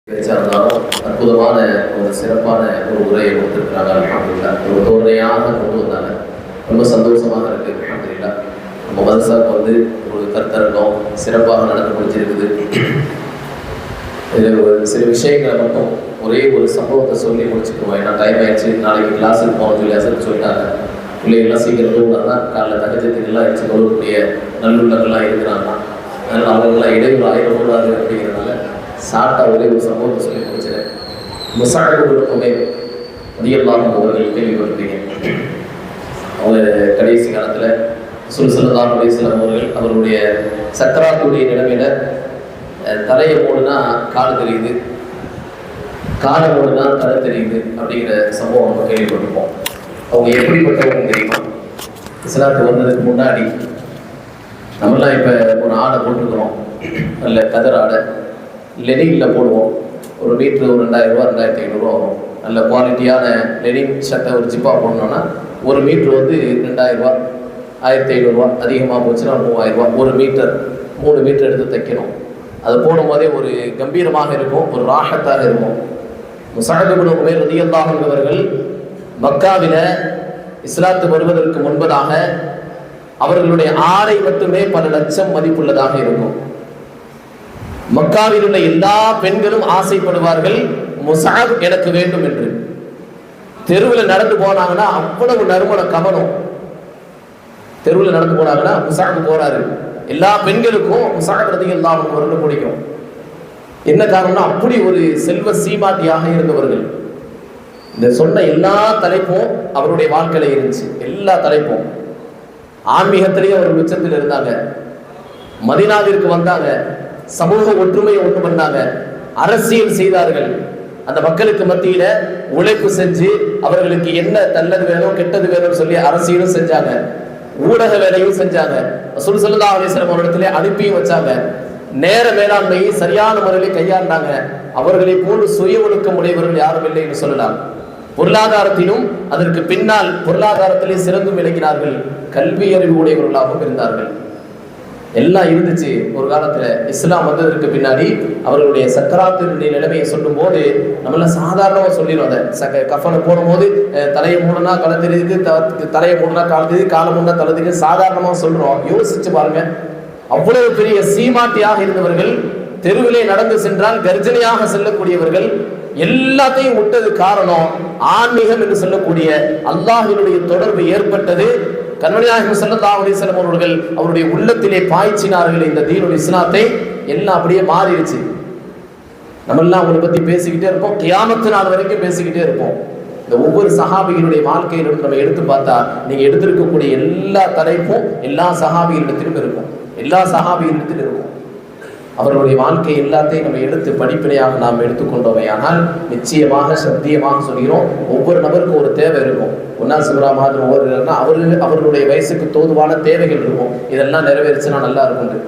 இருந்தாலும் அற்புதமான ஒரு சிறப்பான ஒரு உரையை கொடுத்துருக்கிறாங்க. அல்ஹம்துலில்லாஹ். ஒரு தோரணையாக கொண்டு வந்தாங்க. ரொம்ப சந்தோஷமாக இருக்கு. அல்ஹம்துலில்லாஹ். நம்ம மதரசாவுக்கு வந்து ஒரு கருத்தரங்கம் சிறப்பாக நடந்து முடிச்சிருக்குது. இதில் ஒரு சில விஷயங்களை மட்டும் ஒரே ஒரு சம்பவத்தை சொல்லி முடிச்சுக்குவோம். ஏன்னா டைம் ஆயிடுச்சு, நாளைக்கு கிளாஸுக்கு போகணும்னு சொல்லி அசல் சொல்லிட்டாங்க. பிள்ளைகள்லாம் சீக்கிரம் தூங்கினா காலைல தகஜத்துக்கெல்லாம் அடிச்சு கொள்ளக்கூடிய நல்லுள்ளங்கள்லாம் இருக்கிறாங்க. அதனால் அவங்களாம் இடையூறு ஆயிடக்கூடாது அப்படிங்கிறதுனால சாட்டா ஒரே ஒரு சம்பவத்தை சொல்லி முடிச்சிடேன். முசாஹிபுமே ரலியல்லாஹு அவர்கள் கேள்விப்பட்டிருப்பீங்க. அவங்க கடைசி காலத்தில் ஸல்லல்லாஹு அலைஹி வஸல்லம் அவர்கள் அவருடைய சக்கராத்துடைய நிலைமையில தலையை மூடுனா கால் தெரியுது, காலை மூடுனா தலை தெரியுது அப்படிங்கிற சம்பவம் நம்ம கேள்விப்பட்டிருப்போம். அவங்க எப்படிப்பட்டவங்க தெரியுமா? இஸ்லாத்துக்கு வந்ததுக்கு முன்னாடி நம்மளாம் இப்போ ஒரு ஆடை போட்டுக்கிறோம், நல்ல கதர் ஆடை லெனினில் போடுவோம். ஒரு மீட்ரு ஒரு 2000 ரூபா 2500 வரும். நல்ல குவாலிட்டியான லெனின் சட்டை ஒரு ஜிப்பாக போடணுன்னா ஒரு மீட்ரு வந்து 2000 ரூபா 1500 ரூபா, அதிகமாக போச்சுன்னா 3000 ரூபா. ஒரு மீட்டர் 3 மீட்டர் எடுத்து தைக்கணும். அது போடும்போதே ஒரு கம்பீரமாக இருக்கும், ஒரு ராஹத்தாக இருக்கும். முஸஅப் உமைர் ரலியல்லாஹு அன்ஹு அவர்கள் மக்காவில இஸ்லாத்து வருவதற்கு முன்பதாக அவர்களுடைய ஆடை மட்டுமே பல லட்சம் மதிப்புள்ளதாக இருக்கும். மக்காவில் உள்ள எல்லா பெண்களும் ஆசைப்படுவார்கள் முஸஅப் எனக்கு வேண்டும் என்று. தெருவில் நடந்து போனாங்கன்னா அவ்வளவு நறுமண கவனம். தெருவில் நடந்து போனாங்கன்னா முஸஅப் போறாரு, எல்லா பெண்களுக்கும் முஸஅப் ரலியல்லாஹு அன்ஹு அவர்கள் பிடிக்கும். என்ன காரணம்னா அப்படி ஒரு செல்வ சீமாட்டியாக இருந்தவர்கள். இந்த சொன்ன எல்லா தலைப்பும் அவருடைய வாழ்க்கையில இருந்துச்சு. எல்லா தலைப்பும் ஆன்மீகத்திலேயே ஒரு உச்சத்தில் இருந்தாங்க. மதீனாவிற்கு வந்தாங்க, சமூக ஒற்றுமையை உண்டு பண்ணாங்க, அரசியல் செய்தார்கள். அந்த மக்களுக்கு மத்தியில உழைப்பு செஞ்சு அவர்களுக்கு என்ன நல்லது வேணும் கெட்டது வேணும்னு சொல்லி அரசியலும் செஞ்சாங்க, ஊடக வேலையும் செஞ்சாங்க. ரசூல் ஸல்லல்லாஹு அலைஹி வஸல்லம் அவரிடத்திலே அனுப்பியும் வச்சாங்க. நேர மேலாண்மையை சரியான முறையில் கையாண்டாங்க. அவர்களை போல் சுய ஒழுக்கம் உடையவர்கள் யாரும் இல்லை என்று சொல்லலாம். பொருளாதாரத்திலும் அதற்கு பின்னால் பொருளாதாரத்திலே சிறந்தும் விளங்கினார்கள். கல்வி அறிவு உடையவர்களாகவும் இருந்தார்கள். எல்லாம் இருந்துச்சு. ஒரு காலத்துல இஸ்லாம் வந்ததற்கு பின்னாடி அவர்களுடைய சக்கராத்தினுடைய நிலைமையை சொல்லும் போது நம்மள சாதாரணமா சொல்லிடும். அதை கஃபனை போடும் போது தலையை மூடனா கலை தெரியுது, தலையை மூடனா கால் தெரியுது, காலை மூடனா தலை தெரியுது, சாதாரணமா சொல்றோம். யோசிச்சு பாருங்க, அவ்வளவு பெரிய சீமாட்டியாக இருந்தவர்கள் தெருவிலே நடந்து சென்றால் கர்ஜனையாக செல்லக்கூடியவர்கள். எல்லாத்தையும் விட்டது காரணம் ஆன்மீகம் என்று சொல்லக்கூடிய அல்லாஹ்வினுடைய தொடர்பு ஏற்பட்டது. கண்மணி நாயகம் ஸல்லல்லாஹு அலைஹி வஸல்லம் அவர்கள் அவருடைய உள்ளத்திலே பாய்ச்சினார்கள் இந்த தீனுல் இஸ்லாத்தை. எல்லாம் அப்படியே மாறிடுச்சு. நம்ம எல்லாம் அவங்களை பத்தி பேசிக்கிட்டே இருப்போம், கியாமத்து நாள் வரைக்கும் பேசிக்கிட்டே இருப்போம். இந்த ஒவ்வொரு சஹாபிகளுடைய வாழ்க்கையிலிருந்து நம்ம எடுத்து பார்த்தா நீங்க எடுத்திருக்கக்கூடிய எல்லா தலைப்பும் எல்லா சஹாபிகளிடத்திலும் இருக்கும், எல்லா சஹாபிகளிடத்திலும் இருக்கும். அவர்களுடைய வாழ்க்கை எல்லாத்தையும் நம்ம எடுத்து படிப்பினையாக நாம் எடுத்துக்கொண்டோமே ஆனால் நிச்சயமாக சத்தியமாக சொல்கிறோம், ஒவ்வொரு நபருக்கும் ஒரு தேவை இருக்கும். ஒன்னா சிவரா மாதிரி ஒவ்வொருனா அவர்களுடைய வயசுக்கு தோதுவான தேவைகள் இருக்கும். இதெல்லாம் நிறைவேறிச்சுன்னா நல்லா இருக்கும்.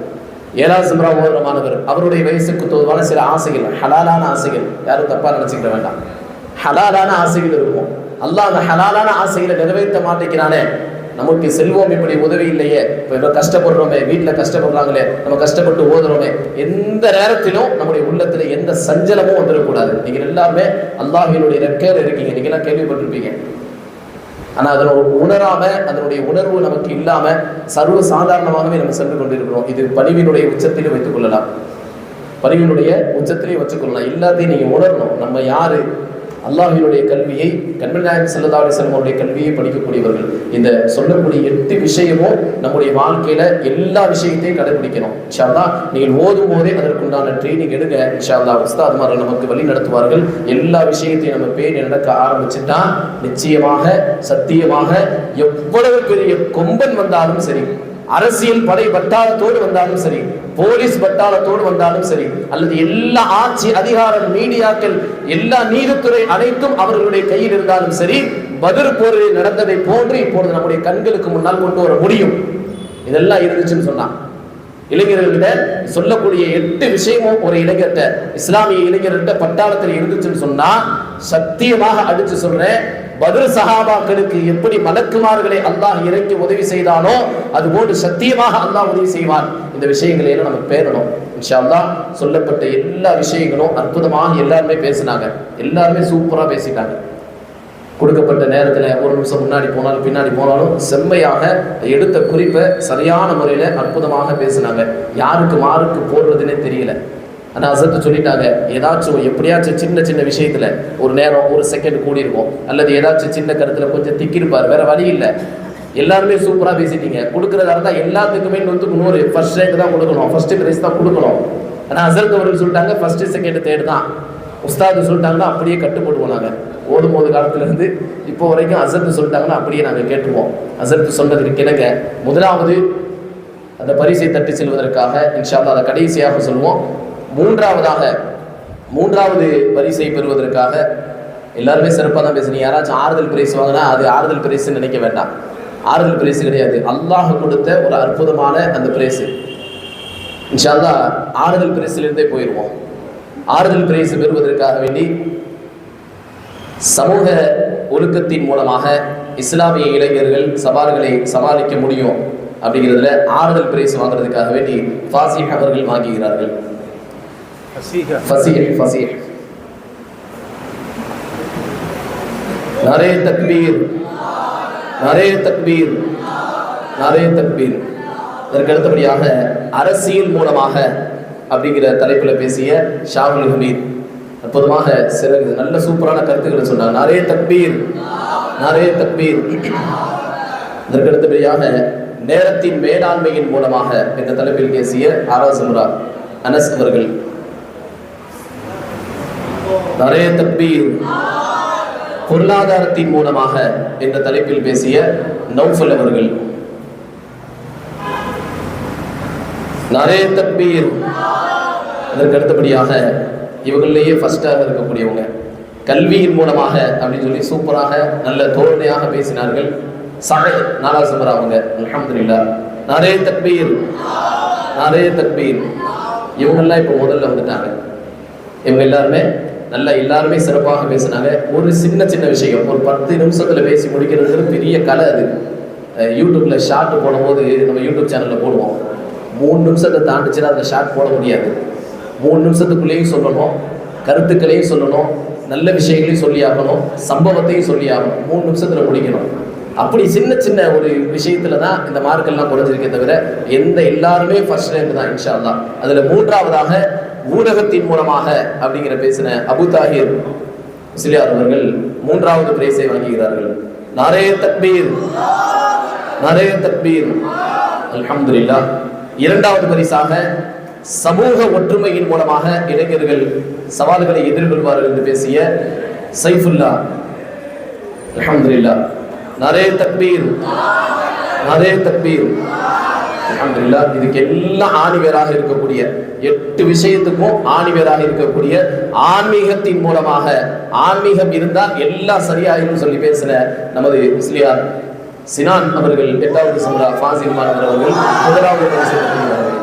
7வது சிம்ரா ஓடுற மாணவர் அவருடைய வயசுக்கு தோதுவான சில ஆசைகள், ஹலாலான ஆசைகள், யாரும் தப்பா நினைச்சுக்கிட வேண்டாம், ஹலாலான ஆசைகள் இருக்கும். அல்லாஹ் அந்த ஹலாலான ஆசைகளை நிறைவேற்ற மாட்டேங்கிறானே. நமக்கு செல்வம் இப்படி உதவி இல்லையே, இப்போ கஷ்டப்படுறோமே, வீட்டில் கஷ்டப்படுறாங்களே, நம்ம கஷ்டப்பட்டு ஓதுறோமே, எந்த நேரத்திலும் நம்முடைய உள்ளத்துல எந்த சஞ்சலமும் வந்துடக்கூடாது. நீங்க எல்லாருமே அல்லாஹ்வினுடைய ரெக்கையில இருக்கீங்க, நீங்க எல்லாம் கேள்விப்பட்டிருப்பீங்க. ஆனா அதனோட உணராம, அதனுடைய உணர்வு நமக்கு இல்லாம சர்வ சாதாரணமாகவே நம்ம சென்று கொண்டிருக்கிறோம். இது பணிவினுடைய உச்சத்திலே வைத்துக் கொள்ளலாம், பணிவினுடைய உச்சத்திலே வச்சுக்கொள்ளலாம். எல்லாத்தையும் நீங்க உணரணும். நம்ம யாரு? அல்லாஹ்வினுடைய கல்வியை, கண்மணி நாயகம் ஸல்லல்லாஹு அலைஹி வஸல்லம் அவருடைய கல்வியை படிக்கக்கூடியவர்கள். இந்த சொல்லக்கூடிய 8 விஷயமும் நம்முடைய வாழ்க்கையில எல்லா விஷயத்தையும் கடைபிடிக்கணும். இன்ஷா அல்லாஹ் நீங்கள் ஓதும் போதே அதற்குண்டான ட்ரைனிங் எடுங்க. இன்ஷா அல்லாஹ் உஸ்தாத்மார்கள் நமக்கு வழி நடத்துவார்கள். எல்லா விஷயத்தையும் நம்ம பேணி நடக்க ஆரம்பிச்சுட்டா நிச்சயமாக சத்தியமாக எவ்வளவு பெரிய கொம்பன் வந்தாலும் சரி, அரசியல் படை பட்டாளத்தோடு வந்தாலும் சரி, போலீஸ் பட்டாளத்தோடு வந்தாலும் சரி, அல்லது எல்லா ஆட்சி அதிகாரம் மீடியாக்கள் எல்லா நீதித்துறை அனைத்தும் அவர்களுடைய கையில் இருந்தாலும் சரி, பத்ர் போரில் நடந்ததை போன்று இப்பொழுது நம்முடைய கண்களுக்கு முன்னால் கொண்டு வர முடியும். இதெல்லாம் இருந்துச்சுன்னு சொன்னா இளைஞர்கள்கிட்ட சொல்லக்கூடிய 8 விஷயமும் ஒரு இளைஞர்கிட்ட, இஸ்லாமிய இளைஞர்கிட்ட பட்டாளத்தில் இருந்துச்சுன்னு சொன்னா சத்தியமாக அடிச்சு சொல்றேன், பத்ர் சஹாபாக்களுக்கு எப்படி மலக்குமார்களை அல்லாஹ் இறக்கி உதவி செய்தானோ அதுபோன்று சத்தியமாக அல்லாஹ் உதவி செய்வான். இந்த விஷயங்களை எல்லாம் நம்ம பேரணும். இன்ஷா அல்லாஹ் சொல்லப்பட்ட எல்லா விஷயங்களும் அற்புதமாக எல்லாருமே பேசினாங்க. எல்லாருமே சூப்பரா பேசிட்டாங்க. கொடுக்கப்பட்ட நேரத்தில் ஒரு நிமிஷம் முன்னாடி போனாலும் பின்னாடி போனாலும் செம்மையாக எடுத்த குறிப்பை சரியான முறையில் அற்புதமாக பேசினாங்க. யாருக்கு மார்க்கு போடுறதுன்னே தெரியல. ஆனால் அசத்து சொல்லிட்டாங்க, ஏதாச்சும் எப்படியாச்சும் சின்ன சின்ன விஷயத்தில் ஒரு நேரம் ஒரு செகண்ட் கூடியிருக்கும், அல்லது ஏதாச்சும் சின்ன கருத்தில் கொஞ்சம் திக்கிருப்பார், வேற வழி இல்லை. எல்லாருமே சூப்பராக பேசிட்டீங்க. கொடுக்குறதா இருந்தால் எல்லாத்துக்குமே 100 ஃபர்ஸ்ட் ரேங்க் தான் கொடுக்கணும், ஃபர்ஸ்ட் பிரைஸ் தான் கொடுக்கணும். ஆனால் அசரத் அவர்கள் சொல்லிட்டாங்க ஃபர்ஸ்ட் செகண்ட் தேர்ட் தான். உஸ்தாது சொல்லிட்டாங்கன்னா அப்படியே கட்டுப்படுவோம். நாங்கள் ஓடும்போது காலத்துலேருந்து இப்போ வரைக்கும் அசரத்து சொல்லிட்டாங்கன்னா அப்படியே நாங்கள் கேட்டுருவோம். அசரத்து சொன்னதுக்கு கிணங்க முதலாவது அந்த பரிசை தட்டி செல்வதற்காக இன்ஷா அல்லாஹ் அதை கடைசியாக சொல்லுவோம். மூன்றாவது பரிசை பெறுவதற்காக எல்லாருமே சிறப்பாக தான் பேசுறீங்க. யாராச்சும் ஆறுதல் பிரைஸ் வாங்கினா அது ஆறுதல் பிரைஸ்ன்னு நினைக்க வேண்டாம். ஆறுதல் பிரைஸ் கிடையாது, அல்லாஹ் கொடுத்த ஒரு அற்புதமான அந்த பிரைஸ். இன்ஷா அல்லாஹ் ஆறுதல் பிரைஸிலிருந்தே போயிடுவோம். ஆறுதல் பிரைஸ் பெறுவதற்காக வேண்டி சமூக ஒழுக்கத்தின் மூலமாக இஸ்லாமிய இளைஞர்கள் சவால்களை சமாளிக்க முடியும் அப்படிங்கிறதுல ஆறுதல் பிரைஸ் வாங்குறதுக்காக வேண்டி ஃபாசிஹ் அவர்கள் வாங்குகிறார்கள். ஃபஸீஹ் நாரே தக்பீர், நாரே தக்பீர், நாரே தக்பீர். அதற்கு அடுத்தபடியாக அரசியல் மூலமாக அப்படிங்கிற தலைப்பில் பேசிய ஷாகுல் ஹமீத் அற்புதமாக சில நல்ல சூப்பரான கருத்துக்களை சொன்னாங்க. நாரே தக்பீர், நாரே தக்பீர். அதற்கு அடுத்தபடியாக நேரத்தின் மேலாண்மையின் மூலமாக என்ற தலைப்பில் பேசிய ஆராசமுரா அனஸ் அவர்கள். நாரே தக்பீர். பொருளாதாரத்தின் மூலமாக என்ற தலைப்பில் பேசிய நௌஃபல் அவர்கள். நாரே தக்பீர். அதற்கு அடுத்தபடியாக இவங்களிலேயே ஃபர்ஸ்டாக இருக்கக்கூடியவங்க கல்வியின் மூலமாக அப்படின்னு சொல்லி சூப்பராக நல்ல தோரணையாக பேசினார்கள். சஹத் நாராசமரா அவங்க. அல்ஹம்துலில்லாஹ். நாரே தக்பீர், நாரே தக்பீர். இவங்கெல்லாம் இப்போ முதல்ல வந்துட்டாங்க. இவங்க எல்லாருமே சிறப்பாக பேசினாங்க. ஒரு சின்ன சின்ன விஷயம் ஒரு 10 நிமிஷத்துல பேசி முடிக்கிறது பெரிய கலை. அது யூடியூப்ல ஷார்ட் போடும்போது நம்ம யூடியூப் சேனல்ல போடுவோம். 3 நிமிஷத்தை தாண்டிச்சுன்னா அதில் ஷார்ட் போட முடியாது. 3 நிமிஷத்துக்குள்ளேயும் சொல்லணும், கருத்துக்களையும் சொல்லணும், நல்ல விஷயங்களையும் சொல்லி ஆகணும், சம்பவத்தையும் சொல்லி ஆகணும். 3 நிமிஷத்துல முடிக்கணும். அப்படி சின்ன சின்ன ஒரு விஷயத்துல தான் இந்த மார்க்கெல்லாம் குறைஞ்சிருக்கே தவிர எல்லாருமே ஃபர்ஸ்ட் ரேங்க் தான் இன்ஷா அல்லாஹ். அதுல மூன்றாவதாக ஊடகத்தின் மூலமாக அப்படிங்கிற பேசின அபு தாஹிர் முஸ்லியார் அவர்கள் 3வது பிரைஸை வாங்குகிறார்கள். நாரே தக்பீர், நாரே தக்பீர். அல்ஹம்துலில்லாஹ். 2வது பரிசாக சமூக ஒற்றுமையின் மூலமாக இளைஞர்கள் சவால்களை எதிர்கொள்வார்கள் என்று பேசிய சைஃபுல்லா. அல்ஹம்துலில்லாஹ். நாரே தக்பீர், நாரே தக்பீர். அல்ஹம்துலில்லாஹ். இதுக்கு எல்லாம் ஆணிவேராக இருக்கக்கூடிய 8 விஷயத்துக்கும் ஆணிவேராக இருக்கக்கூடிய ஆன்மீகத்தின் மூலமாக ஆன்மீகம் இருந்தால் எல்லாம் சரியாயிரும் சொல்லி பேசின நமது முஸ்லியார் சினான் அவர்கள் 8வது சம்ரா ஃபாசில் மாணவர் அவர்கள் 1வது பரிசை பெறுகிறார்கள்.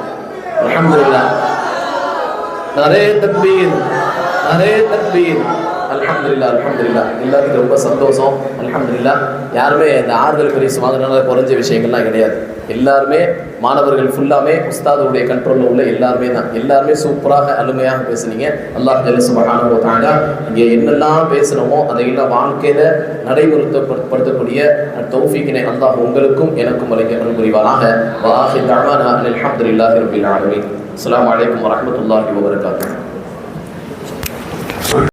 அல்ஹம்துலில்லாஹ். நாரே தக்பீர், நாரே தக்பீர். அல்ஹம்துலில்லாஹ், அல்ஹம்துலில்லாஹ். எல்லாருக்கும் ரொம்ப சந்தோஷம். அல்ஹம்துலில்லாஹ். யாருமே இந்த ஆறுதல் பரிசு வாங்கினால குறைஞ்ச விஷயங்கள்லாம் கிடையாது. எல்லாருமே மாணவர்கள் ஃபுல்லாமே உஸ்தாதுடைய கண்ட்ரோலில் உள்ள எல்லாருமே தான். எல்லாருமே சூப்பராக அருமையாக பேசுனீங்க. அல்லாஹ் ஜல்ல சுப்ஹானஹு வ தஆலா இங்கே என்னெல்லாம் பேசணுமோ அதையெல்லாம் வாழ்க்கையில் நடைமுறைப்படுத்தக்கூடிய தௌஃபீக்கினை அல்லாஹ் உங்களுக்கும் எனக்கும் வழங்கி அருள் புரிவானாக. வ ஆஹிரு தஅவானா அல்ஹம்துலில்லாஹி ரப்பில் ஆலமீன். அஸ்ஸலாமு அலைக்கும் வ ரஹ்மத்துல்லாஹி வ பரகாத்துஹு.